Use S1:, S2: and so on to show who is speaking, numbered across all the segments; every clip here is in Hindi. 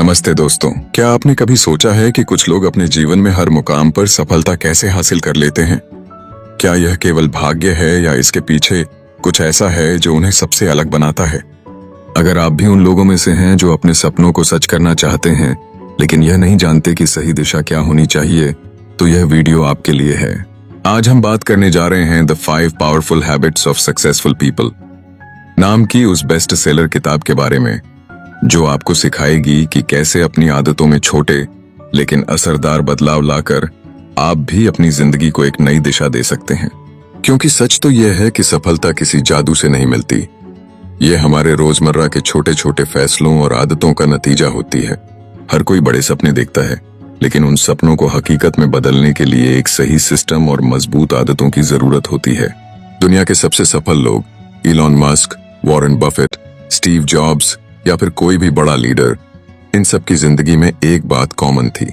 S1: नमस्ते दोस्तों, क्या आपने कभी सोचा है कि कुछ लोग अपने जीवन में हर मुकाम पर सफलता कैसे हासिल कर लेते हैं? क्या यह केवल भाग्य है या इसके पीछे कुछ ऐसा है जो उन्हें सबसे अलग बनाता है? अगर आप भी उन लोगों में से हैं जो अपने सपनों को सच करना चाहते हैं लेकिन यह नहीं जानते कि सही दिशा क्या होनी चाहिए, तो यह वीडियो आपके लिए है। आज हम बात करने जा रहे हैं the 5 powerful habits of successful people नाम की उस बेस्ट सेलर किताब के बारे में, जो आपको सिखाएगी कि कैसे अपनी आदतों में छोटे लेकिन असरदार बदलाव लाकर आप भी अपनी जिंदगी को एक नई दिशा दे सकते हैं। क्योंकि सच तो यह है कि सफलता किसी जादू से नहीं मिलती, यह हमारे रोजमर्रा के छोटे छोटे फैसलों और आदतों का नतीजा होती है। हर कोई बड़े सपने देखता है, लेकिन उन सपनों को हकीकत में बदलने के लिए एक सही सिस्टम और मजबूत आदतों की जरूरत होती है। दुनिया के सबसे सफल लोग, Elon Musk, Warren Buffett, Steve jobs या फिर कोई भी बड़ा लीडर, इन सब की जिंदगी में एक बात कॉमन थी,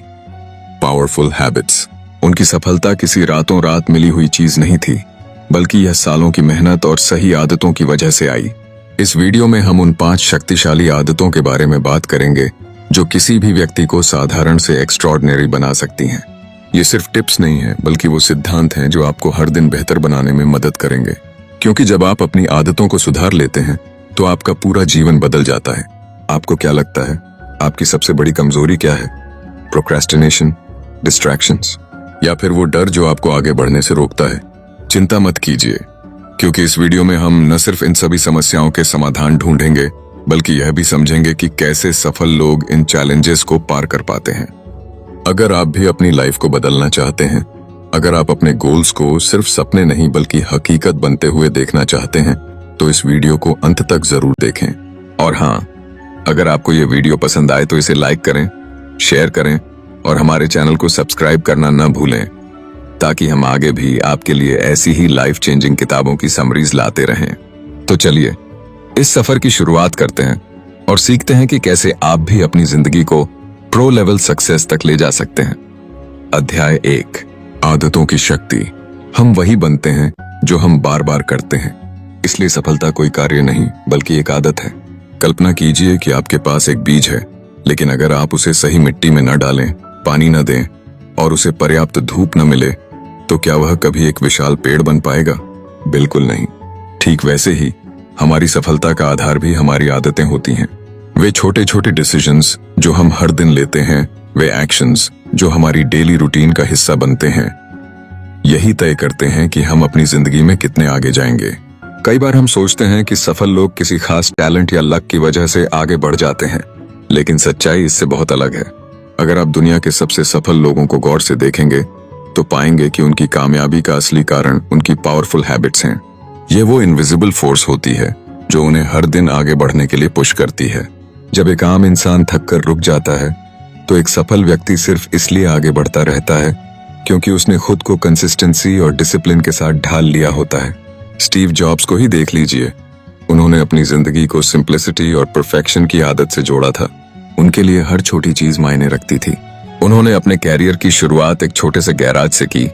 S1: पावरफुल हैबिट्स। उनकी सफलता किसी रातों रात मिली हुई चीज नहीं थी, बल्कि यह सालों की मेहनत और सही आदतों की वजह से आई। इस वीडियो में हम उन 5 शक्तिशाली आदतों के बारे में बात करेंगे जो किसी भी व्यक्ति को साधारण से एक्स्ट्रॉर्डिनरी बना सकती हैं। ये सिर्फ टिप्स नहीं है, बल्कि वो सिद्धांत हैं जो आपको हर दिन बेहतर बनाने में मदद करेंगे। क्योंकि जब आप अपनी आदतों को सुधार लेते हैं तो आपका पूरा जीवन बदल जाता है। आपको क्या लगता है, आपकी सबसे बड़ी कमजोरी क्या है? प्रोक्रेस्टिनेशन, डिस्ट्रैक्शंस, या फिर वो डर जो आपको आगे बढ़ने से रोकता है? चिंता मत कीजिए, क्योंकि इस वीडियो में हम न सिर्फ इन सभी समस्याओं के समाधान ढूंढेंगे, बल्कि यह भी समझेंगे कि कैसे सफल लोग इन चैलेंजेस को पार कर पाते हैं। अगर आप भी अपनी लाइफ को बदलना चाहते हैं, अगर आप अपने गोल्स को सिर्फ सपने नहीं बल्कि हकीकत बनते हुए देखना चाहते हैं, तो इस वीडियो को अंत तक जरूर देखें। और हाँ, अगर आपको ये वीडियो पसंद आए तो इसे लाइक करें, शेयर करें और हमारे चैनल को सब्सक्राइब करना न भूलें, ताकि हम आगे भी आपके लिए ऐसी ही लाइफ चेंजिंग किताबों की समरीज लाते रहें। तो चलिए इस सफर की शुरुआत करते हैं और सीखते हैं कि कैसे आप भी अपनी जिंदगी को प्रो लेवल सक्सेस तक ले जा सकते हैं। अध्याय 1, आदतों की शक्ति। हम वही बनते हैं जो हम बार बार करते हैं, इसलिए सफलता कोई कार्य नहीं बल्कि एक आदत है। कल्पना कीजिए कि आपके पास एक बीज है, लेकिन अगर आप उसे सही मिट्टी में न डालें, पानी न दें और उसे पर्याप्त धूप न मिले, तो क्या वह कभी एक विशाल पेड़ बन पाएगा? बिल्कुल नहीं। ठीक वैसे ही हमारी सफलता का आधार भी हमारी आदतें होती हैं। वे छोटे छोटे डिसीजंस जो हम हर दिन लेते हैं, वे एक्शंस जो हमारी डेली रूटीन का हिस्सा बनते हैं, यही तय करते हैं कि हम अपनी जिंदगी में कितने आगे जाएंगे। कई बार हम सोचते हैं कि सफल लोग किसी खास टैलेंट या लक की वजह से आगे बढ़ जाते हैं, लेकिन सच्चाई इससे बहुत अलग है। अगर आप दुनिया के सबसे सफल लोगों को गौर से देखेंगे तो पाएंगे कि उनकी कामयाबी का असली कारण उनकी पावरफुल हैबिट्स हैं। ये वो इनविजिबल फोर्स होती है जो उन्हें हर दिन आगे बढ़ने के लिए पुश करती है। जब एक आम इंसान थक कर रुक जाता है, तो एक सफल व्यक्ति सिर्फ इसलिए आगे बढ़ता रहता है क्योंकि उसने खुद को कंसिस्टेंसी और डिसिप्लिन के साथ ढाल लिया होता है। स्टीव जॉब्स को ही देख लीजिए, उन्होंने अपनी जिंदगी को सिंप्लिसिटी और परफेक्शन की आदत से जोड़ा था। उनके लिए हर छोटी चीज मायने रखती थी। उन्होंने अपने कैरियर की शुरुआत एक छोटे से गैराज से की,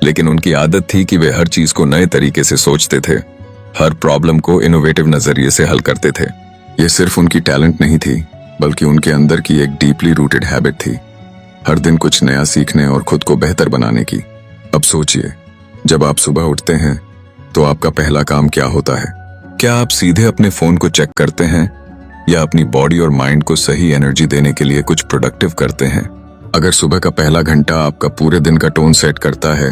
S1: लेकिन उनकी आदत थी कि वे हर चीज को नए तरीके से सोचते थे, हर प्रॉब्लम को इनोवेटिव नजरिए से हल करते थे। यह सिर्फ उनकी टैलेंट नहीं थी, बल्कि उनके अंदर की एक डीपली रूटेड हैबिट थी, हर दिन कुछ नया सीखने और खुद को बेहतर बनाने की। अब सोचिए, जब आप सुबह उठते हैं तो आपका पहला काम क्या होता है? क्या आप सीधे अपने फोन को चेक करते हैं या अपनी बॉडी और माइंड को सही एनर्जी देने के लिए कुछ प्रोडक्टिव करते हैं? अगर सुबह का पहला घंटा आपका पूरे दिन का टोन सेट करता है,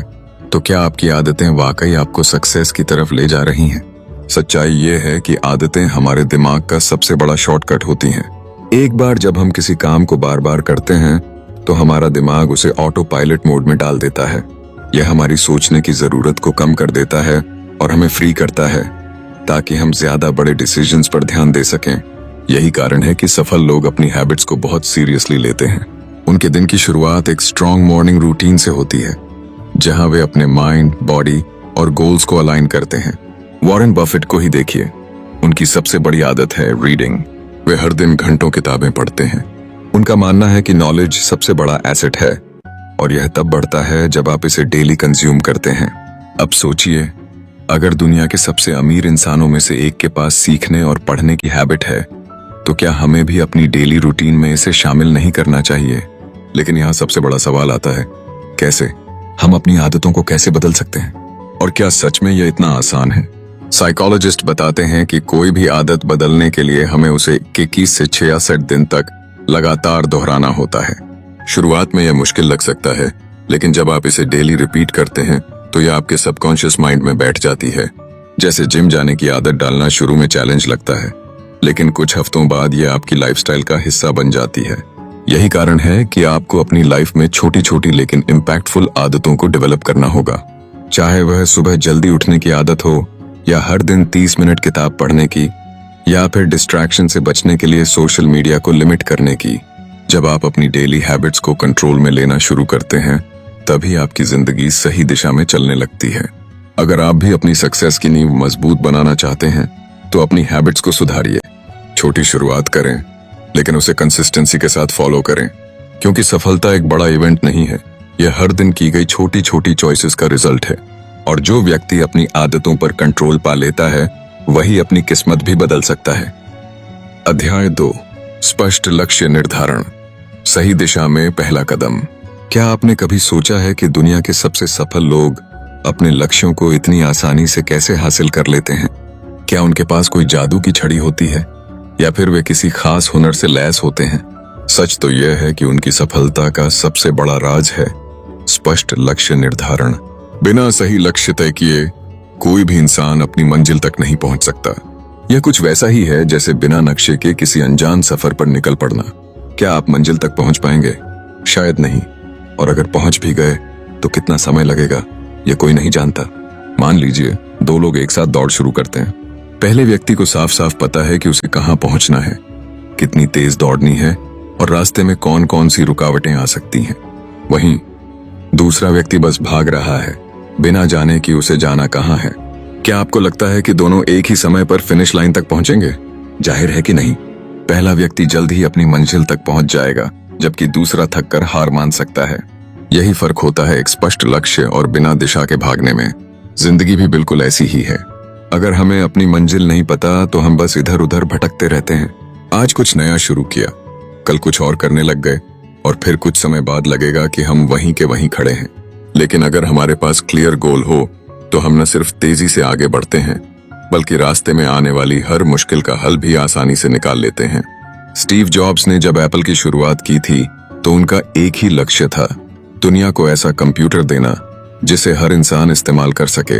S1: तो क्या आपकी आदतें वाकई आपको सक्सेस की तरफ ले जा रही हैं? सच्चाई ये है कि आदतें हमारे दिमाग का सबसे बड़ा शॉर्टकट होती हैं। एक बार जब हम किसी काम को बार बार करते हैं, तो हमारा दिमाग उसे ऑटो पायलट मोड में डाल देता है। यह हमारी सोचने की जरूरत को कम कर देता है और हमें फ्री करता है, ताकि हम ज्यादा बड़े डिसीजंस पर ध्यान दे सकें। यही कारण है कि सफल लोग अपनी हैबिट्स को बहुत सीरियसली लेते हैं। उनके दिन की शुरुआत एक स्ट्रॉन्ग मॉर्निंग रूटीन से होती है, जहां वे अपने माइंड, बॉडी और गोल्स को अलाइन करते हैं। वॉरेन बफेट को ही देखिए, उनकी सबसे बड़ी आदत है रीडिंग। वे हर दिन घंटों किताबें पढ़ते हैं। उनका मानना है कि नॉलेज सबसे बड़ा एसेट है, और यह तब बढ़ता है जब आप इसे डेली कंज्यूम करते हैं। अब सोचिए, अगर दुनिया के सबसे अमीर इंसानों में से एक के पास सीखने और पढ़ने की हैबिट है, तो क्या हमें भी अपनी डेली रूटीन में इसे शामिल नहीं करना चाहिए? लेकिन यहाँ सबसे बड़ा सवाल आता है, कैसे? हम अपनी आदतों को कैसे बदल सकते हैं? और क्या सच में यह इतना आसान है? साइकोलॉजिस्ट बताते हैं कि कोई भी आदत बदलने के लिए हमें उसे 21 से 66 दिन तक लगातार दोहराना होता है। शुरुआत में यह मुश्किल लग सकता है, लेकिन जब आप इसे डेली रिपीट करते हैं तो यह आपके सबकॉन्शियस माइंड में बैठ जाती है। जैसे जिम जाने की आदत डालना शुरू में चैलेंज लगता है, लेकिन कुछ हफ्तों बाद यह आपकी लाइफस्टाइल का हिस्सा बन जाती है। यही कारण है कि आपको अपनी लाइफ में छोटी छोटी लेकिन इम्पैक्टफुल आदतों को डेवलप करना होगा। चाहे वह सुबह जल्दी उठने की आदत हो, या हर दिन 30 मिनट किताब पढ़ने की, या फिर डिस्ट्रैक्शन से बचने के लिए सोशल मीडिया को लिमिट करने की। जब आप अपनी डेली हैबिट्स को कंट्रोल में लेना शुरू करते हैं, तभी आपकी जिंदगी सही दिशा में चलने लगती है। अगर आप भी अपनी सक्सेस की नींव मजबूत बनाना चाहते हैं, तो अपनी हैबिट्स को सुधारिए। छोटी शुरुआत करें, लेकिन उसे कंसिस्टेंसी के साथ फॉलो करें, क्योंकि सफलता एक बड़ा इवेंट नहीं है, यह हर दिन की गई छोटी छोटी चॉइसेस का रिजल्ट है। और जो व्यक्ति अपनी आदतों पर कंट्रोल पा लेता है, वही अपनी किस्मत भी बदल सकता है। अध्याय 2, स्पष्ट लक्ष्य निर्धारण, सही दिशा में पहला कदम। क्या आपने कभी सोचा है कि दुनिया के सबसे सफल लोग अपने लक्ष्यों को इतनी आसानी से कैसे हासिल कर लेते हैं? क्या उनके पास कोई जादू की छड़ी होती है, या फिर वे किसी खास हुनर से लैस होते हैं? सच तो यह है कि उनकी सफलता का सबसे बड़ा राज है स्पष्ट लक्ष्य निर्धारण। बिना सही लक्ष्य तय किए कोई भी इंसान अपनी मंजिल तक नहीं पहुंच सकता। यह कुछ वैसा ही है जैसे बिना नक्शे के किसी अनजान सफर पर निकल पड़ना। क्या आप मंजिल तक पहुंच पाएंगे? शायद नहीं। और अगर पहुंच भी गए तो कितना समय लगेगा, यह कोई नहीं जानता। मान लीजिए 2 लोग एक साथ दौड़ शुरू करते हैं। पहले व्यक्ति को साफ साफ पता है कि उसे कहां पहुंचना है, कितनी तेज दौड़नी है और रास्ते में कौन कौन सी रुकावटें आ सकती हैं। वहीं दूसरा व्यक्ति बस भाग रहा है, बिना जाने कि उसे जाना कहां है। क्या आपको लगता है कि दोनों एक ही समय पर फिनिश लाइन तक पहुंचेंगे? जाहिर है कि नहीं। पहला व्यक्ति जल्द ही अपनी मंजिल तक पहुंच जाएगा, जबकि दूसरा थककर हार मान सकता है। यही फर्क होता है एक स्पष्ट लक्ष्य और बिना दिशा के भागने में। जिंदगी भी बिल्कुल ऐसी ही है। अगर हमें अपनी मंजिल नहीं पता तो हम बस इधर उधर भटकते रहते हैं। आज कुछ नया शुरू किया, कल कुछ और करने लग गए, और फिर कुछ समय बाद लगेगा कि हम वहीं के वहीं खड़े हैं। लेकिन अगर हमारे पास क्लियर गोल हो, तो हम न सिर्फ तेजी से आगे बढ़ते हैं, बल्कि रास्ते में आने वाली हर मुश्किल का हल भी आसानी से निकाल लेते हैं। स्टीव जॉब्स ने जब एप्पल की शुरुआत की थी, तो उनका एक ही लक्ष्य था, दुनिया को ऐसा कंप्यूटर देना जिसे हर इंसान इस्तेमाल कर सके।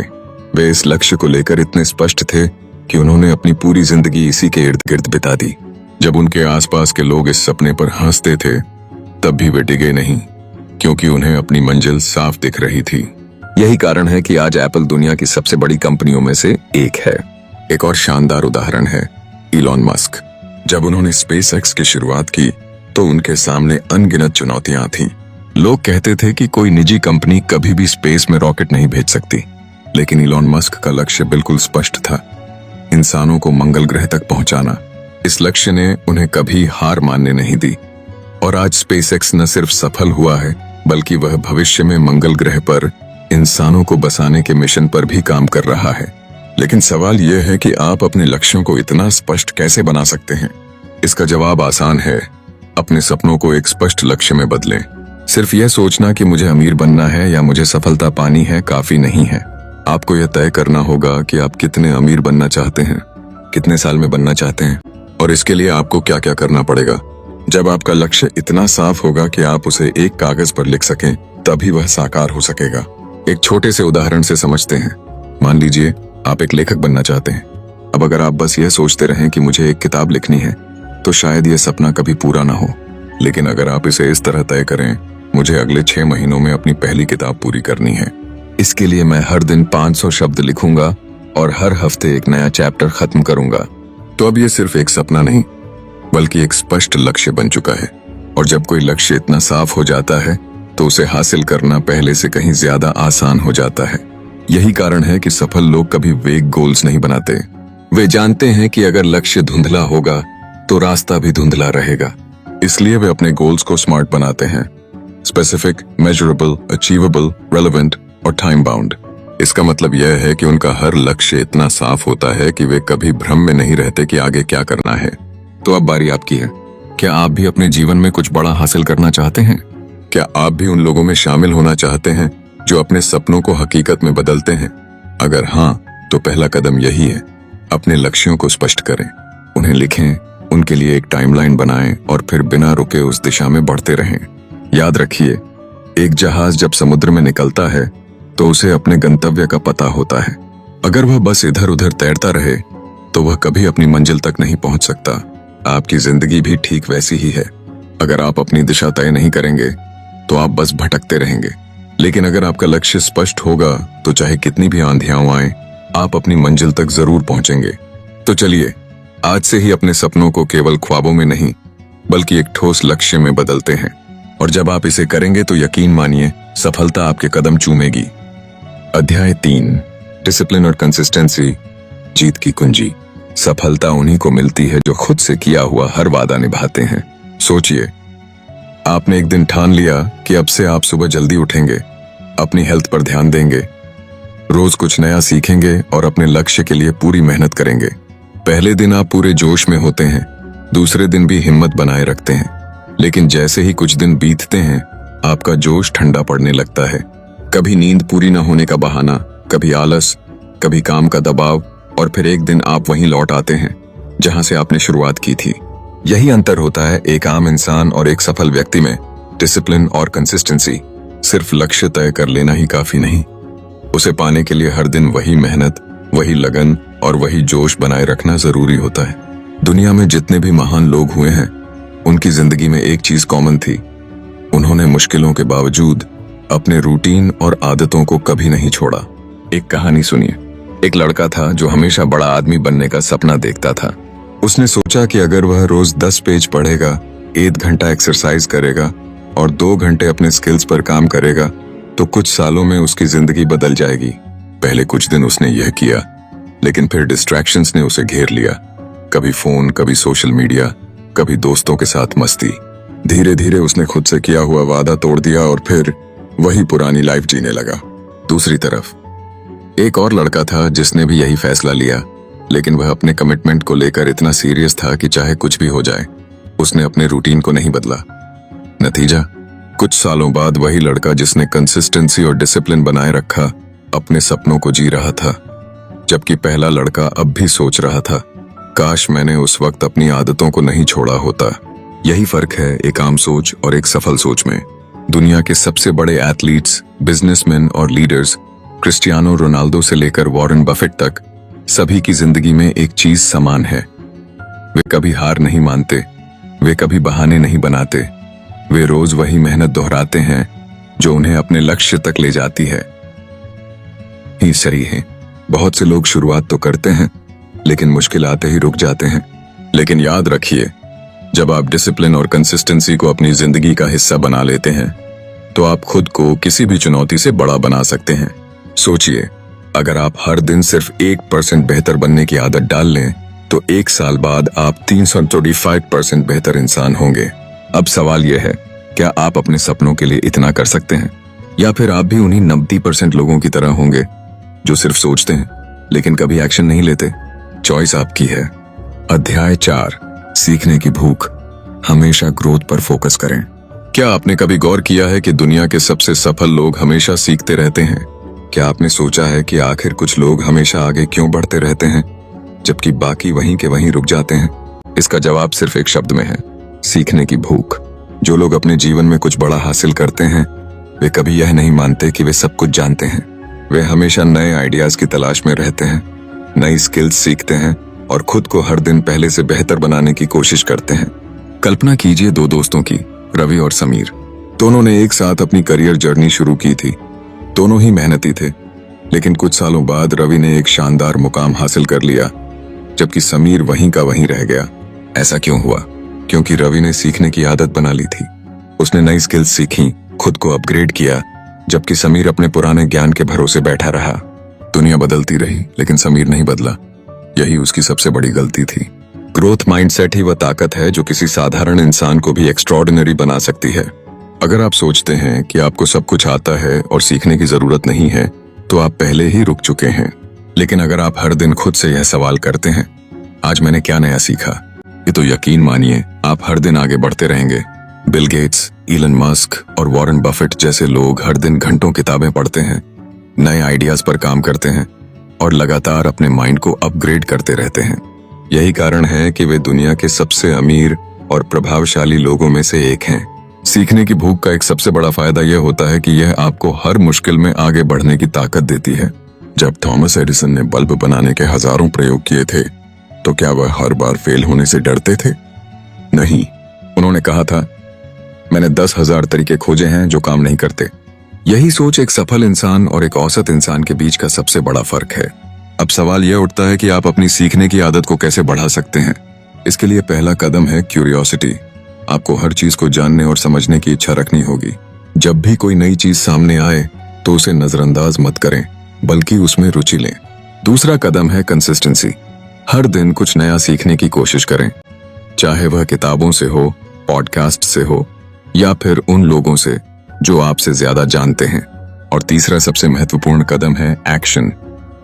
S1: वे इस लक्ष्य को लेकर इतने स्पष्ट थे कि उन्होंने अपनी पूरी जिंदगी इसी के इर्द गिर्द बिता दी। जब उनके आसपास के लोग इस सपने पर हंसते थे, तब भी वे डिगे नहीं, क्योंकि उन्हें अपनी मंजिल साफ दिख रही थी। यही कारण है कि आज एप्पल दुनिया की सबसे बड़ी कंपनियों में से एक है। एक और शानदार उदाहरण है इलॉन मस्क। जब उन्होंने स्पेसएक्स की शुरुआत की, तो उनके सामने अनगिनत चुनौतियां थीं। लोग कहते थे कि कोई निजी कंपनी कभी भी स्पेस में रॉकेट नहीं भेज सकती, लेकिन इलॉन मस्क का लक्ष्य बिल्कुल स्पष्ट था, इंसानों को मंगल ग्रह तक पहुंचाना। इस लक्ष्य ने उन्हें कभी हार मानने नहीं दी, और आज स्पेसएक्स न सिर्फ सफल हुआ है, बल्कि वह भविष्य में मंगल ग्रह पर इंसानों को बसाने के मिशन पर भी काम कर रहा है। लेकिन सवाल यह है कि आप अपने लक्ष्यों को इतना स्पष्ट कैसे बना सकते हैं? इसका जवाब आसान है, अपने सपनों को एक स्पष्ट लक्ष्य में बदलें। सिर्फ यह सोचना कि मुझे अमीर बनना है या मुझे सफलता पानी है काफी नहीं है। आपको यह तय करना होगा कि आप कितने अमीर बनना चाहते हैं, कितने साल में बनना चाहते हैं, और इसके लिए आपको क्या क्या करना पड़ेगा। जब आपका लक्ष्य इतना साफ होगा कि आप उसे एक कागज पर लिख सकें, तभी वह साकार हो सकेगा। एक छोटे से उदाहरण से समझते हैं। मान लीजिए आप एक लेखक बनना चाहते हैं। अब अगर आप बस यह सोचते रहें कि मुझे एक किताब लिखनी है, तो शायद यह सपना कभी पूरा ना हो। लेकिन अगर आप इसे इस तरह तय करें, मुझे अगले 6 महीनों में अपनी पहली किताब पूरी करनी है, इसके लिए मैं हर दिन 500 शब्द लिखूंगा और हर हफ्ते एक नया चैप्टर खत्म करूंगा, तो अब यह सिर्फ एक सपना नहीं, बल्कि एक स्पष्ट लक्ष्य बन चुका है। और जब कोई लक्ष्य इतना साफ हो जाता है, तो उसे हासिल करना पहले से कहीं ज्यादा आसान हो जाता है। यही कारण है कि सफल लोग कभी वेग गोल्स नहीं बनाते। वे जानते हैं कि अगर लक्ष्य धुंधला होगा, तो रास्ता भी धुंधला रहेगा। इसलिए वे अपने गोल्स को स्मार्ट बनाते हैं, स्पेसिफिक, मेजरेबल, अचीवेबल, रेलेवेंट और टाइम बाउंड। इसका मतलब यह है कि उनका हर लक्ष्य इतना साफ होता है कि वे कभी भ्रम में नहीं रहते कि आगे क्या करना है। तो अब बारी आपकी है। क्या आप भी अपने जीवन में कुछ बड़ा हासिल करना चाहते हैं? क्या आप भी उन लोगों में शामिल होना चाहते हैं जो अपने सपनों को हकीकत में बदलते हैं? अगर हाँ, तो पहला कदम यही है, अपने लक्ष्यों को स्पष्ट करें, उन्हें लिखें, उनके लिए एक टाइमलाइन बनाएं और फिर बिना रुके उस दिशा में बढ़ते रहें। याद रखिए, एक जहाज जब समुद्र में निकलता है तो उसे अपने गंतव्य का पता होता है। अगर वह बस इधर उधर तैरता रहे तो वह कभी अपनी मंजिल तक नहीं पहुंच सकता। आपकी जिंदगी भी ठीक वैसी ही है। अगर आप अपनी दिशा तय नहीं करेंगे तो आप बस भटकते रहेंगे, लेकिन अगर आपका लक्ष्य स्पष्ट होगा तो चाहे कितनी भी आंधियां आएं, आप अपनी मंजिल तक जरूर पहुंचेंगे। तो चलिए, आज से ही अपने सपनों को केवल ख्वाबों में नहीं बल्कि एक ठोस लक्ष्य में बदलते हैं, और जब आप इसे करेंगे तो यकीन मानिए, सफलता आपके कदम चूमेगी। अध्याय 3, डिसिप्लिन और कंसिस्टेंसी, जीत की कुंजी। सफलता उन्हीं को मिलती है जो खुद से किया हुआ हर वादा निभाते हैं। सोचिए, आपने एक दिन ठान लिया कि अब से आप सुबह जल्दी उठेंगे, अपनी हेल्थ पर ध्यान देंगे, रोज कुछ नया सीखेंगे और अपने लक्ष्य के लिए पूरी मेहनत करेंगे। पहले दिन आप पूरे जोश में होते हैं, दूसरे दिन भी हिम्मत बनाए रखते हैं, लेकिन जैसे ही कुछ दिन बीतते हैं आपका जोश ठंडा पड़ने लगता है। कभी नींद पूरी न होने का बहाना, कभी आलस, कभी काम का दबाव, और फिर एक दिन आप वहीं लौट आते हैं जहां से आपने शुरुआत की थी। यही अंतर होता है एक आम इंसान और एक सफल व्यक्ति में। डिसिप्लिन और कंसिस्टेंसी। सिर्फ लक्ष्य तय कर लेना ही काफी नहीं, उसे पाने के लिए हर दिन वही मेहनत, वही लगन और वही जोश बनाए रखना जरूरी होता है। दुनिया में जितने भी महान लोग हुए हैं, उनकी जिंदगी में एक चीज कॉमन थी, उन्होंने मुश्किलों के बावजूद अपने रूटीन और आदतों को कभी नहीं छोड़ा। एक कहानी सुनिए। एक लड़का था जो हमेशा बड़ा आदमी बनने का सपना देखता था। उसने सोचा कि अगर वह रोज 10 पेज पढ़ेगा, 1 घंटा एक्सरसाइज करेगा और 2 घंटे अपने स्किल्स पर काम करेगा तो कुछ सालों में उसकी जिंदगी बदल जाएगी। पहले कुछ दिन उसने यह किया, लेकिन फिर डिस्ट्रैक्शंस ने उसे घेर लिया। कभी फोन, कभी सोशल मीडिया, कभी दोस्तों के साथ मस्ती। धीरे धीरे उसने खुद से किया हुआ वादा तोड़ दिया और फिर वही पुरानी लाइफ जीने लगा। दूसरी तरफ एक और लड़का था जिसने भी यही फैसला लिया, लेकिन वह अपने कमिटमेंट को लेकर इतना सीरियस था कि चाहे कुछ भी हो जाए उसने अपने रूटीन को नहीं बदला। नतीजा, कुछ सालों बाद वही लड़का जिसने कंसिस्टेंसी और डिसिप्लिन बनाए रखा अपने सपनों को जी रहा था, जबकि पहला लड़का अब भी सोच रहा था, काश मैंने उस वक्त अपनी आदतों को नहीं छोड़ा होता। यही फर्क है एक आम सोच और एक सफल सोच में। दुनिया के सबसे बड़े एथलीट्स, बिजनेसमैन और लीडर्स, क्रिस्टियानो रोनाल्डो से लेकर वॉरेन बफेट तक, सभी की जिंदगी में एक चीज समान है। वे कभी हार नहीं मानते, वे कभी बहाने नहीं बनाते, वे रोज वही मेहनत दोहराते हैं जो उन्हें अपने लक्ष्य तक ले जाती है। ही सही है, बहुत से लोग शुरुआत तो करते हैं लेकिन मुश्किल आते ही रुक जाते हैं। लेकिन याद रखिए, जब आप डिसिप्लिन और कंसिस्टेंसी को अपनी जिंदगी का हिस्सा बना लेते हैं तो आप खुद को किसी भी चुनौती से बड़ा बना सकते हैं। सोचिए, अगर आप हर दिन सिर्फ 1% बेहतर बनने की आदत डाल लें तो 1 साल बाद आप 335% बेहतर इंसान होंगे। अब सवाल यह है, क्या आप अपने सपनों के लिए इतना कर सकते हैं, या फिर आप भी उन्हीं 90% लोगों की तरह होंगे जो सिर्फ सोचते हैं लेकिन कभी एक्शन नहीं लेते? चॉइस आपकी है। अध्याय 4, सीखने की भूख। हमेशा ग्रोथ पर फोकस करें। क्या आपने कभी गौर किया है कि दुनिया के सबसे सफल लोग हमेशा सीखते रहते हैं? क्या आपने सोचा है कि आखिर कुछ लोग हमेशा आगे क्यों बढ़ते रहते हैं जबकि बाकी वहीं के वहीं रुक जाते हैं? इसका जवाब सिर्फ एक शब्द में है, सीखने की भूख। जो लोग अपने जीवन में कुछ बड़ा हासिल करते हैं वे कभी यह नहीं मानते कि वे सब कुछ जानते हैं। वे हमेशा नए आइडियाज की तलाश में रहते हैं, नई स्किल्स सीखते हैं और खुद को हर दिन पहले से बेहतर बनाने की कोशिश करते हैं। कल्पना कीजिए 2 दोस्तों की, रवि और समीर। दोनों ने एक साथ अपनी करियर जर्नी शुरू की थी। दोनों ही मेहनती थे, लेकिन कुछ सालों बाद रवि ने एक शानदार मुकाम हासिल कर लिया जबकि समीर वहीं का वहीं रह गया। ऐसा क्यों हुआ? क्योंकि रवि ने सीखने की आदत बना ली थी। उसने नई स्किल्स सीखी, खुद को अपग्रेड किया, जबकि समीर अपने पुराने ज्ञान के भरोसे बैठा रहा। दुनिया बदलती रही लेकिन समीर नहीं बदला। यही उसकी सबसे बड़ी गलती थी। ग्रोथ माइंडसेट ही वह ताकत है जो किसी साधारण इंसान को भी एक्स्ट्रॉर्डिनरी बना सकती है। अगर आप सोचते हैं कि आपको सब कुछ आता है और सीखने की जरूरत नहीं है तो आप पहले ही रुक चुके हैं। लेकिन अगर आप हर दिन खुद से यह सवाल करते हैं, आज मैंने क्या नया सीखा, ये तो यकीन मानिए आप हर दिन आगे बढ़ते रहेंगे। बिल गेट्स, इलन मस्क और वॉरेन बफेट जैसे लोग हर दिन घंटों किताबें पढ़ते हैं, नए आइडियाज पर काम करते हैं और लगातार अपने माइंड को अपग्रेड करते रहते हैं। यही कारण है कि वे दुनिया के सबसे अमीर और प्रभावशाली लोगों में से एक हैं। सीखने की भूख का एक सबसे बड़ा फायदा यह होता है कि यह आपको हर मुश्किल में आगे बढ़ने की ताकत देती है। जब थॉमस एडिसन ने बल्ब बनाने के हजारों प्रयोग किए थे, तो क्या वह हर बार फेल होने से डरते थे? नहीं, उन्होंने कहा था, मैंने 10,000 तरीके खोजे हैं जो काम नहीं करते। यही सोच एक सफल इंसान और एक औसत इंसान के बीच का सबसे बड़ा फर्क है। अब सवाल यह उठता है कि आप अपनी सीखने की आदत को कैसे बढ़ा सकते हैं। इसके लिए पहला कदम है क्यूरियोसिटी। आपको हर चीज को जानने और समझने की इच्छा रखनी होगी। जब भी कोई नई चीज सामने आए तो उसे नजरअंदाज मत करें, बल्कि उसमें रुचि लें। दूसरा कदम है कंसिस्टेंसी। हर दिन कुछ नया सीखने की कोशिश करें, चाहे वह किताबों से हो, पॉडकास्ट से हो या फिर उन लोगों से जो आपसे ज्यादा जानते हैं। और तीसरा सबसे महत्वपूर्ण कदम है एक्शन।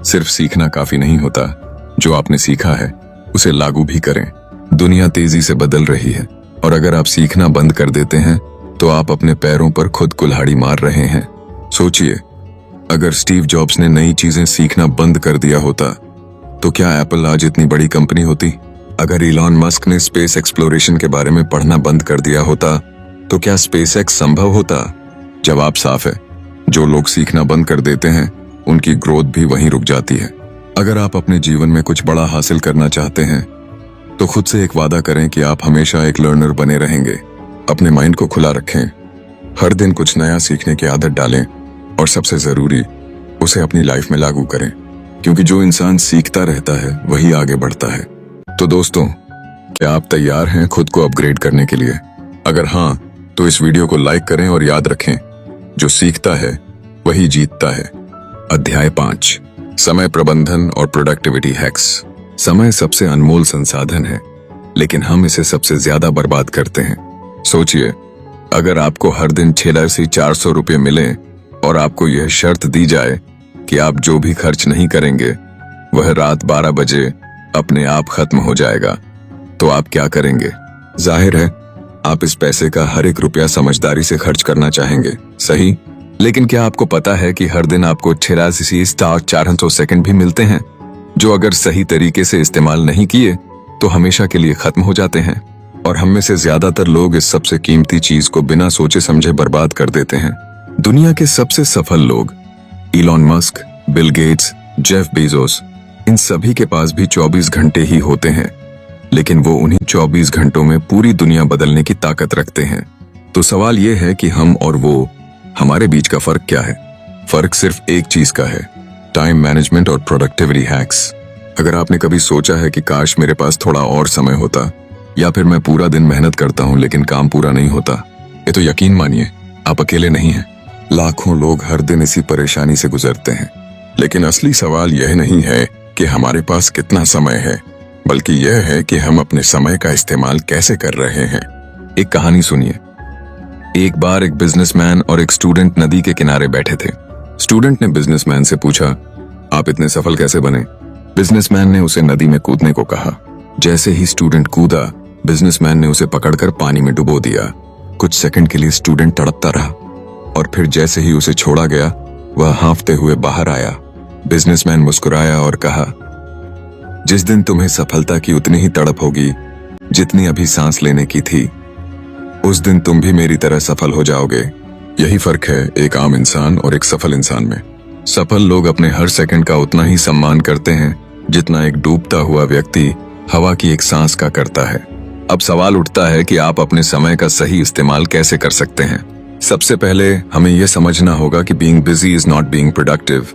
S1: सिर्फ सीखना काफी नहीं होता, जो आपने सीखा है उसे लागू भी करें। दुनिया तेजी से बदल रही है और अगर आप सीखना बंद कर देते हैं तो आप अपने पैरों पर खुद कुल्हाड़ी मार रहे हैं। सोचिए, अगर स्टीव जॉब्स ने नई चीजें सीखना बंद कर दिया होता तो क्या एप्पल आज इतनी बड़ी कंपनी होती? अगर इलॉन मस्क ने स्पेस एक्सप्लोरेशन के बारे में पढ़ना बंद कर दिया होता तो क्या स्पेसएक्स संभव होता? जवाब साफ है, जो लोग सीखना बंद कर देते हैं उनकी ग्रोथ भी वहीं रुक जाती है। अगर आप अपने जीवन में कुछ बड़ा हासिल करना चाहते हैं तो खुद से एक वादा करें कि आप हमेशा एक लर्नर बने रहेंगे। अपने माइंड को खुला रखें, हर दिन कुछ नया सीखने की आदत डालें और सबसे जरूरी, उसे अपनी लाइफ में लागू करें, क्योंकि जो इंसान सीखता रहता है वही आगे बढ़ता है। तो दोस्तों, क्या आप तैयार हैं खुद को अपग्रेड करने के लिए? अगर हाँ, तो इस वीडियो को लाइक करें और याद रखें, जो सीखता है वही जीतता है। अध्याय 5, समय प्रबंधन और प्रोडक्टिविटी हैक्स। समय सबसे अनमोल संसाधन है, लेकिन हम इसे सबसे ज्यादा बर्बाद करते हैं। सोचिए, अगर आपको हर दिन 6 से 400 रुपये मिले और आपको यह शर्त दी जाए कि आप जो भी खर्च नहीं करेंगे वह रात 12 बजे अपने आप खत्म हो जाएगा, तो आप क्या करेंगे? जाहिर है आप इस पैसे का हर एक रुपया समझदारी से खर्च करना चाहेंगे, सही? लेकिन क्या आपको पता है कि हर दिन आपको 86,400 सेकंड भी मिलते हैं, जो अगर सही तरीके से इस्तेमाल नहीं किए तो हमेशा के लिए खत्म हो जाते हैं। और हम में से ज्यादातर लोग इस सबसे कीमती चीज को बिना सोचे समझे बर्बाद कर देते हैं। दुनिया के सबसे सफल लोग, Elon Musk, Bill Gates, Jeff Bezos, इन सभी के पास भी 24 घंटे ही होते हैं, लेकिन वो उन्हीं 24 घंटों में पूरी दुनिया बदलने की ताकत रखते हैं। तो सवाल यह है कि हम और वो, हमारे बीच का फर्क क्या है? फर्क सिर्फ एक चीज का है, टाइम मैनेजमेंट और प्रोडक्टिविटी हैक्स। अगर आपने कभी सोचा है कि काश मेरे पास थोड़ा और समय होता, या फिर मैं पूरा दिन मेहनत करता हूं लेकिन काम पूरा नहीं होता, ये तो यकीन मानिए आप अकेले नहीं हैं। लाखों लोग हर दिन इसी परेशानी से गुजरते हैं। लेकिन असली सवाल यह नहीं है कि हमारे पास कितना समय है, बल्कि यह है कि हम अपने समय का इस्तेमाल कैसे कर रहे हैं। एक कहानी सुनिए। एक बार एक बिजनेसमैन और एक स्टूडेंट नदी के किनारे बैठे थे। स्टूडेंट ने बिजनेसमैन से पूछा, आप इतने सफल कैसे बने? बिजनेसमैन ने उसे नदी में कूदने को कहा। जैसे ही स्टूडेंट कूदा, बिजनेसमैन ने उसे पकड़कर पानी में डुबो दिया। कुछ सेकंड के लिए स्टूडेंट तड़पता रहा और फिर जैसे ही उसे छोड़ा गया, वह हांफते हुए बाहर आया। बिजनेसमैन मुस्कुराया और कहा, जिस दिन तुम्हें सफलता की उतनी ही तड़प होगी जितनी अभी सांस लेने की थी, उस दिन तुम भी मेरी तरह सफल हो जाओगे। यही फर्क है एक आम इंसान और एक सफल इंसान में। सफल लोग अपने हर सेकंड का उतना ही सम्मान करते हैं जितना एक डूबता हुआ व्यक्ति हवा की एक सांस का करता है। अब सवाल उठता है कि आप अपने समय का सही इस्तेमाल कैसे कर सकते हैं। सबसे पहले हमें यह समझना होगा कि being busy is not being productive.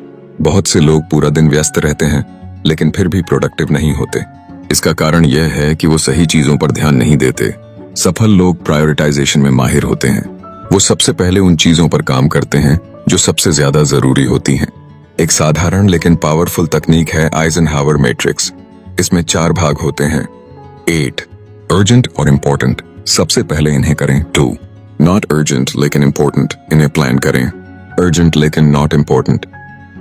S1: बहुत से लोग पूरा दिन व्यस्त रहते हैं लेकिन फिर भी प्रोडक्टिव नहीं होते। इसका कारण यह है कि वो सही चीजों पर ध्यान नहीं देते। सफल लोग प्रायोरिटाइजेशन में माहिर होते हैं। वो सबसे पहले उन चीजों पर काम करते हैं जो सबसे ज्यादा जरूरी होती हैं। एक साधारण लेकिन पावरफुल तकनीक है आइजनहावर मैट्रिक्स। इसमें 4 भाग होते हैं। 8 अर्जेंट और इम्पोर्टेंट, सबसे पहले इन्हें करें। 2 नॉट अर्जेंट लेकिन इम्पोर्टेंट, इन्हें प्लान करें। अर्जेंट लेकिन नॉट इम्पोर्टेंट,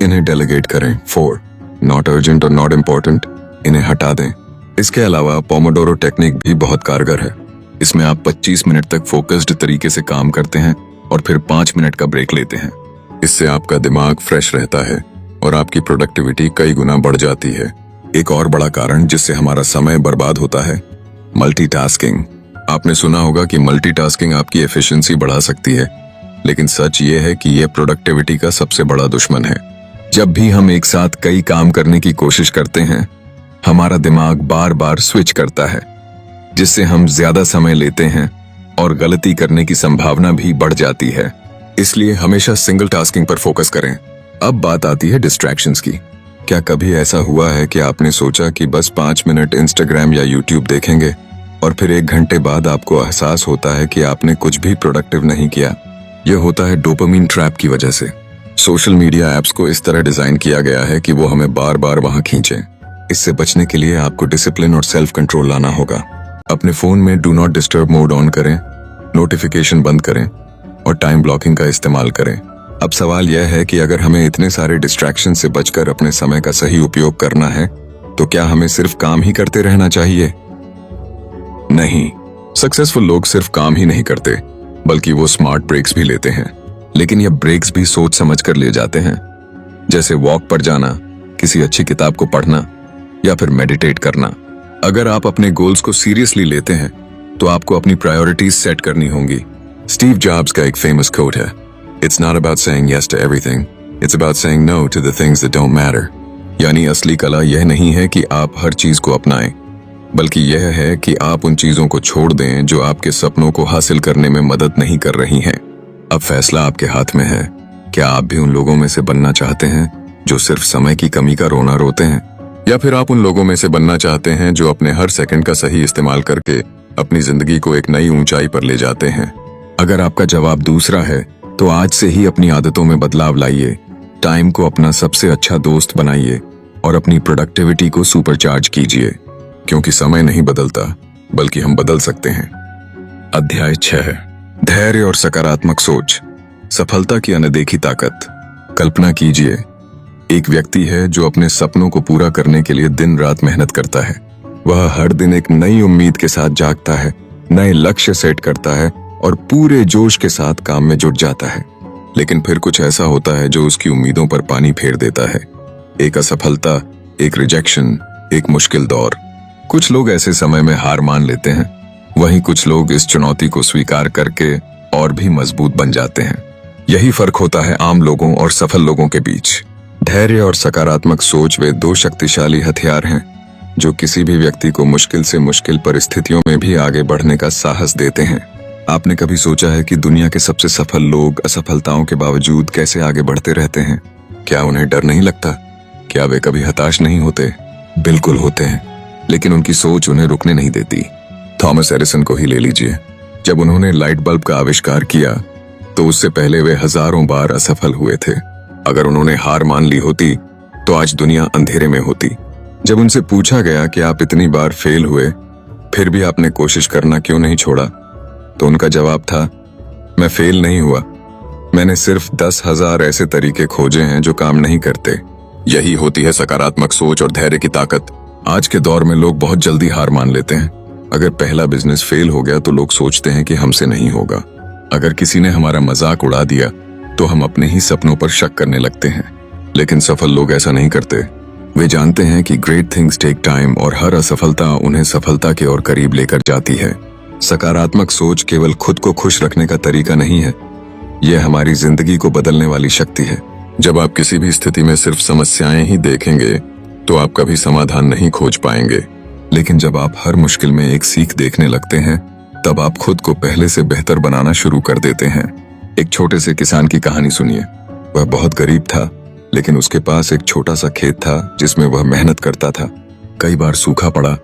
S1: इन्हें डेलीगेट करें। 4 नॉट अर्जेंट और नॉट इम्पोर्टेंट, इन्हें हटा दें। इसके अलावा पोमोडोरो टेक्निक भी बहुत कारगर है। इसमें आप 25 मिनट तक फोकस्ड तरीके से काम करते हैं और फिर 5 मिनट का ब्रेक लेते हैं। इससे आपका दिमाग फ्रेश रहता है और आपकी प्रोडक्टिविटी कई गुना बढ़ जाती है। एक और बड़ा कारण जिससे हमारा समय बर्बाद होता है, मल्टीटास्किंग। आपने सुना होगा कि मल्टीटास्किंग आपकी एफिशिएंसी बढ़ा सकती है, लेकिन सच ये है कि यह प्रोडक्टिविटी का सबसे बड़ा दुश्मन है। जब भी हम एक साथ कई काम करने की कोशिश करते हैं, हमारा दिमाग बार बार स्विच करता है, जिससे हम ज्यादा समय लेते हैं और गलती करने की संभावना भी बढ़ जाती है। इसलिए हमेशा सिंगल टास्किंग पर फोकस करें। अब बात आती है डिस्ट्रैक्शंस की। क्या कभी ऐसा हुआ है कि आपने सोचा कि बस 5 मिनट इंस्टाग्राम या यूट्यूब देखेंगे और फिर 1 घंटे बाद आपको एहसास होता है कि आपने कुछ भी प्रोडक्टिव नहीं किया? यह होता है डोपामिन ट्रैप की वजह से। सोशल मीडिया ऐप्स को इस तरह डिजाइन किया गया है कि वो हमें बार बार वहां खींचे। इससे बचने के लिए आपको डिसिप्लिन और सेल्फ कंट्रोल लाना होगा। अपने फोन में do not disturb mode on करें, नोटिफिकेशन बंद करें और टाइम ब्लॉकिंग का इस्तेमाल करें। अब सवाल यह है कि अगर हमें इतने सारे डिस्ट्रैक्शन से बचकर अपने समय का सही उपयोग करना है, तो क्या हमें सिर्फ काम ही करते रहना चाहिए? नहीं, सक्सेसफुल लोग सिर्फ काम ही नहीं करते, बल्कि वो स्मार्ट ब्रेक्स भी लेते हैं। लेकिन ये ब्रेक्स भी सोच समझ कर लिए जाते हैं, जैसे वॉक पर जाना, किसी अच्छी किताब को पढ़ना या फिर मेडिटेट करना। अगर आप अपने गोल्स को सीरियसली लेते हैं, तो आपको अपनी प्रायोरिटीज सेट करनी होंगी। स्टीव जॉब्स का एक फेमस कोट है, it's not about saying yes to everything, it's about saying no to the things that don't matter. यानी असली कला यह नहीं है कि आप हर चीज को अपनाएं, बल्कि यह है कि आप उन चीजों को छोड़ दें जो आपके सपनों को हासिल करने में मदद नहीं कर रही हैं। अब फैसला आपके हाथ में है। क्या आप भी उन लोगों में से बनना चाहते हैं जो सिर्फ समय की कमी का रोना रोते हैं, या फिर आप उन लोगों में से बनना चाहते हैं जो अपने हर सेकंड का सही इस्तेमाल करके अपनी जिंदगी को एक नई ऊंचाई पर ले जाते हैं? अगर आपका जवाब दूसरा है, तो आज से ही अपनी आदतों में बदलाव लाइए, टाइम को अपना सबसे अच्छा दोस्त बनाइए और अपनी प्रोडक्टिविटी को सुपरचार्ज कीजिए, क्योंकि समय नहीं बदलता, बल्कि हम बदल सकते हैं। अध्याय 6, धैर्य और सकारात्मक सोच, सफलता की अनदेखी ताकत। कल्पना कीजिए, एक व्यक्ति है जो अपने सपनों को पूरा करने के लिए दिन रात मेहनत करता है। वह हर दिन एक नई उम्मीद के साथ जागता है, नए लक्ष्य सेट करता है और पूरे जोश के साथ काम में जुट जाता है। लेकिन फिर कुछ ऐसा होता है जो उसकी उम्मीदों पर पानी फेर देता है। एक असफलता, एक रिजेक्शन, एक मुश्किल दौर। कुछ लोग ऐसे समय में हार मान लेते हैं, वहीं कुछ लोग इस चुनौती को स्वीकार करके और भी मजबूत बन जाते हैं। यही फर्क होता है आम लोगों और सफल लोगों के बीच। धैर्य और सकारात्मक सोच वे 2 शक्तिशाली हथियार हैं जो किसी भी व्यक्ति को मुश्किल से मुश्किल परिस्थितियों में भी आगे बढ़ने का साहस देते हैं। आपने कभी सोचा है कि दुनिया के सबसे सफल लोग असफलताओं के बावजूद कैसे आगे बढ़ते रहते हैं? क्या उन्हें डर नहीं लगता? क्या वे कभी हताश नहीं होते? बिल्कुल होते हैं, लेकिन उनकी सोच उन्हें रुकने नहीं देती। थॉमस एडिसन को ही ले लीजिए। जब उन्होंने लाइट बल्ब का आविष्कार किया, तो उससे पहले वे हजारों बार असफल हुए थे। अगर उन्होंने हार मान ली होती, तो आज दुनिया अंधेरे में होती। जब उनसे पूछा गया कि आप इतनी बार फेल हुए, फिर भी आपने कोशिश करना क्यों नहीं छोड़ा, तो उनका जवाब था, मैं फेल नहीं हुआ, मैंने सिर्फ 10,000 ऐसे तरीके खोजे हैं जो काम नहीं करते। यही होती है सकारात्मक सोच और धैर्य की ताकत। आज के दौर में लोग बहुत जल्दी हार मान लेते हैं। अगर पहला बिजनेस फेल हो गया तो लोग सोचते हैं कि हमसे नहीं होगा। अगर किसी ने हमारा मजाक उड़ा दिया तो हम अपने ही सपनों पर शक करने लगते हैं। लेकिन सफल लोग ऐसा नहीं करते। वे जानते हैं कि ग्रेट थिंग्स टेक टाइम और हर असफलता उन्हें सफलता के और करीब लेकर जाती है। सकारात्मक सोच केवल खुद को खुश रखने का तरीका नहीं है, यह हमारी जिंदगी को बदलने वाली शक्ति है। जब आप किसी भी स्थिति में सिर्फ समस्याएं ही देखेंगे, तो आप कभी समाधान नहीं खोज पाएंगे। लेकिन जब आप हर मुश्किल में एक सीख देखने लगते हैं, तब आप खुद को पहले से बेहतर बनाना शुरू कर देते हैं। एक छोटे से किसान की कहानी सुनिए। वह बहुत गरीब था, लेकिन उसके पास एक छोटा सा खेत था जिसमें वह मेहनत करता था। कई बार सूखा पड़ा,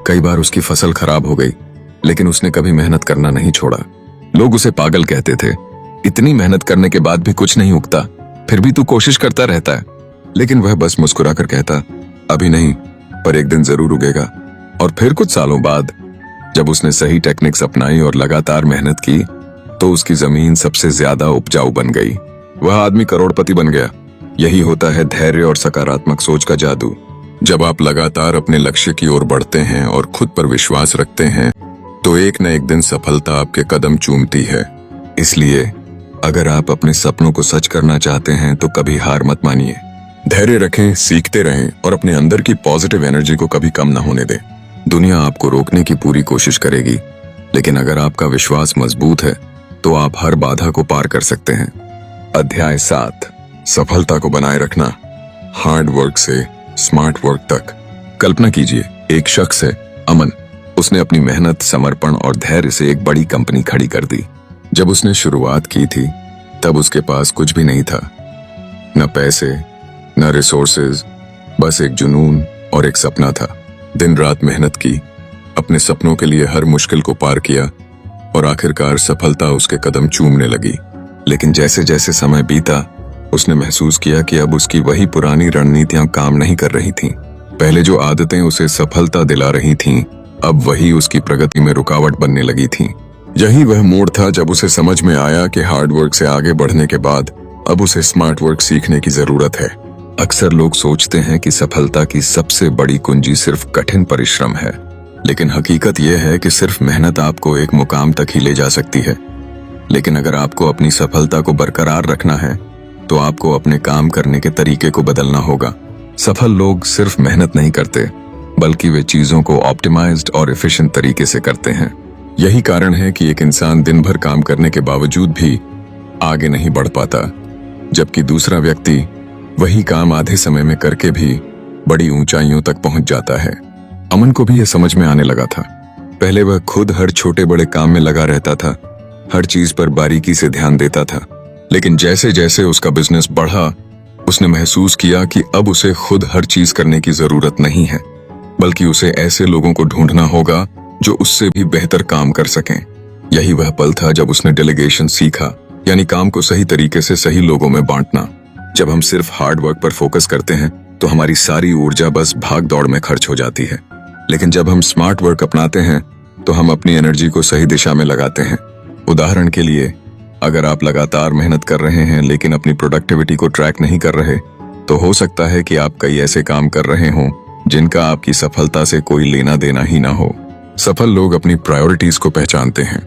S1: कई बार उसकी फसल खराब हो गई, लेकिन उसने कभी मेहनत करना नहीं छोड़ा। लोग उसे पागल कहते थे, इतनी मेहनत करने के बाद भी कुछ नहीं उगता, फिर भी तू कोशिश करता रहता है। लेकिन वह बस मुस्कुराकर कहता, अभी नहीं, पर एक दिन जरूर उगेगा। और फिर कुछ सालों बाद जब उसने सही टेक्निक्स अपनाई और लगातार मेहनत की, तो उसकी जमीन सबसे ज्यादा उपजाऊ बन गई। वह आदमी करोड़पति बन गया। यही होता है धैर्य और सकारात्मक सोच का जादू। जब आप लगातार अपने लक्ष्य की ओर बढ़ते हैं और खुद पर विश्वास रखते हैं तो एक न एक दिन सफलता आपके कदम चूमती है। इसलिए अगर आप अपने सपनों को सच करना चाहते हैं तो कभी हार मत मानिए। धैर्य रखें, सीखते रहें और अपने अंदर की पॉजिटिव एनर्जी को कभी कम न होने दें। दुनिया आपको रोकने की पूरी कोशिश करेगी, लेकिन अगर आपका विश्वास मजबूत है तो आप हर बाधा को पार कर सकते हैं। अध्याय 7, सफलता को बनाए रखना, हार्ड वर्क से स्मार्ट वर्क तक। कल्पना कीजिए, एक शख्स है अमन। उसने अपनी मेहनत, समर्पण और धैर्य से एक बड़ी कंपनी खड़ी कर दी। जब उसने शुरुआत की थी तब उसके पास कुछ भी नहीं था, न पैसे न रिसोर्सेज, बस एक जुनून और एक सपना था। दिन रात मेहनत की, अपने सपनों के लिए हर मुश्किल को पार किया और आखिरकार सफलता उसके कदम चूमने लगी। लेकिन जैसे जैसे समय बीता उसने महसूस किया कि अब उसकी वही पुरानी रणनीतियां काम नहीं कर रही थीं। पहले जो आदतें उसे सफलता दिला रही थीं, अब वही उसकी प्रगति में रुकावट बनने लगी थीं। यही वह मोड़ था जब उसे समझ में आया कि हार्ड वर्क से आगे बढ़ने के बाद अब उसे स्मार्ट वर्क सीखने की जरूरत है। अक्सर लोग सोचते हैं कि सफलता की सबसे बड़ी कुंजी सिर्फ कठिन परिश्रम है, लेकिन हकीकत यह है कि सिर्फ मेहनत आपको एक मुकाम तक ही ले जा सकती है। लेकिन अगर आपको अपनी सफलता को बरकरार रखना है तो आपको अपने काम करने के तरीके को बदलना होगा। सफल लोग सिर्फ मेहनत नहीं करते, बल्कि वे चीजों को ऑप्टिमाइज्ड और एफिशिएंट तरीके से करते हैं। यही कारण है कि एक इंसान दिन भर काम करने के बावजूद भी आगे नहीं बढ़ पाता, जबकि दूसरा व्यक्ति वही काम आधे समय में करके भी बड़ी ऊंचाइयों तक पहुंच जाता है। अमन को भी यह समझ में आने लगा था। पहले वह खुद हर छोटे बड़े काम में लगा रहता था, हर चीज पर बारीकी से ध्यान देता था। लेकिन जैसे जैसे उसका बिजनेस बढ़ा, उसने महसूस किया कि अब उसे खुद हर चीज करने की जरूरत नहीं है, बल्कि उसे ऐसे लोगों को ढूंढना होगा जो उससे भी बेहतर काम कर सकें। यही वह पल था जब उसने डेलीगेशन सीखा, यानी काम को सही तरीके से सही लोगों में बांटना। जब हम सिर्फ हार्ड वर्क पर फोकस करते हैं तो हमारी सारी ऊर्जा बस भाग दौड़ में खर्च हो जाती है, लेकिन जब हम स्मार्ट वर्क अपनाते हैं तो हम अपनी एनर्जी को सही दिशा में लगाते हैं। उदाहरण के लिए, अगर आप लगातार मेहनत कर रहे हैं लेकिन अपनी प्रोडक्टिविटी को ट्रैक नहीं कर रहे, तो हो सकता है कि आप कई ऐसे काम कर रहे हों जिनका आपकी सफलता से कोई लेना देना ही ना हो। सफल लोग अपनी प्रायोरिटीज को पहचानते हैं।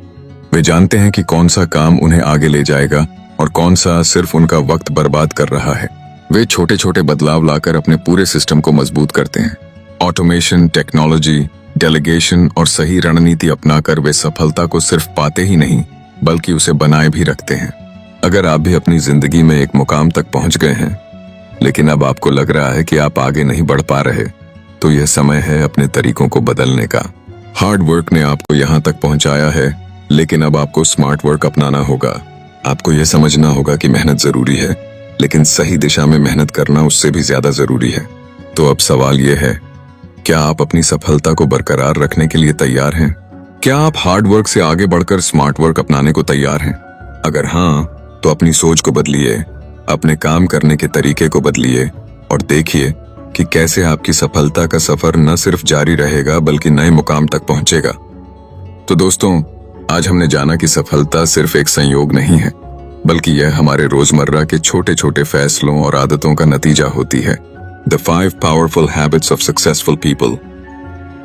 S1: वे जानते हैं कि कौन सा काम उन्हें आगे ले जाएगा और कौन सा सिर्फ उनका वक्त बर्बाद कर रहा है। वे छोटे छोटे बदलाव लाकर अपने पूरे सिस्टम को मजबूत करते हैं। ऑटोमेशन, टेक्नोलॉजी, डेलीगेशन और सही रणनीति अपनाकर वे सफलता को सिर्फ पाते ही नहीं, बल्कि उसे बनाए भी रखते हैं। अगर आप भी अपनी जिंदगी में एक मुकाम तक पहुंच गए हैं, लेकिन अब आपको लग रहा है कि आप आगे नहीं बढ़ पा रहे, तो यह समय है अपने तरीकों को बदलने का। हार्ड वर्क ने आपको यहाँ तक पहुंचाया है, लेकिन अब आपको स्मार्ट वर्क अपनाना होगा। आपको यह समझना होगा कि मेहनत जरूरी है, लेकिन सही दिशा में मेहनत करना उससे भी ज्यादा जरूरी है। तो अब सवाल यह है, क्या आप अपनी सफलता को बरकरार रखने के लिए तैयार हैं? क्या आप हार्ड वर्क से आगे बढ़कर स्मार्ट वर्क अपनाने को तैयार हैं? अगर हाँ, तो अपनी सोच को बदलिए, अपने काम करने के तरीके को बदलिए और देखिए कि कैसे आपकी सफलता का सफर न सिर्फ जारी रहेगा बल्कि नए मुकाम तक पहुंचेगा। तो दोस्तों, आज हमने जाना कि सफलता सिर्फ एक संयोग नहीं है, बल्कि यह हमारे रोजमर्रा के छोटे छोटे फैसलों और आदतों का नतीजा होती है। The 5 Powerful Habits of Successful People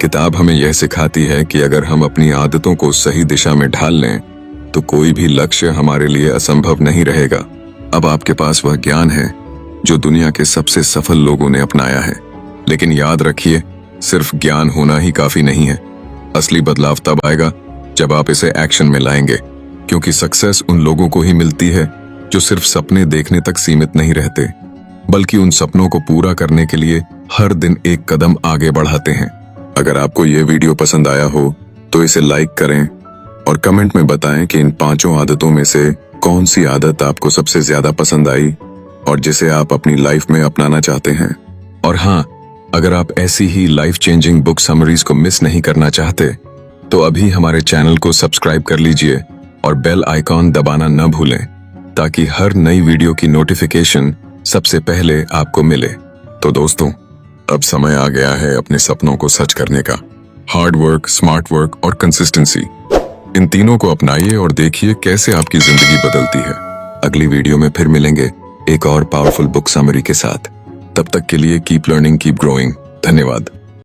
S1: किताब हमें यह सिखाती है कि अगर हम अपनी आदतों को सही दिशा में ढाल लें तो कोई भी लक्ष्य हमारे लिए असंभव नहीं रहेगा। अब आपके पास वह ज्ञान है जो दुनिया के सबसे सफल लोगों ने अपनाया है। लेकिन याद रखिए, सिर्फ ज्ञान होना ही काफी नहीं है। असली बदलाव तब आएगा जब आप इसे एक्शन में लाएंगे, क्योंकि सक्सेस उन लोगों को ही मिलती है जो सिर्फ सपने देखने तक सीमित नहीं रहते, बल्कि उन सपनों को पूरा करने के लिए हर दिन एक कदम आगे बढ़ाते हैं। अगर आपको ये वीडियो पसंद आया हो तो इसे लाइक करें और कमेंट में बताएं कि इन 5 आदतों में से कौन सी आदत आपको सबसे ज्यादा पसंद आई और जिसे आप अपनी लाइफ में अपनाना चाहते हैं। और हाँ, अगर आप ऐसी ही लाइफ चेंजिंग बुक समरीज को मिस नहीं करना चाहते तो अभी हमारे चैनल को सब्सक्राइब कर लीजिए और बेल आइकॉन दबाना न भूलें, ताकि हर नई वीडियो की नोटिफिकेशन सबसे पहले आपको मिले। तो दोस्तों, अब समय आ गया है अपने सपनों को सच करने का। हार्ड वर्क, स्मार्ट वर्क और कंसिस्टेंसी, इन तीनों को अपनाइए और देखिए कैसे आपकी जिंदगी बदलती है। अगली वीडियो में फिर मिलेंगे एक और पावरफुल बुक समरी के साथ। तब तक के लिए कीप लर्निंग, कीप ग्रोइंग। धन्यवाद।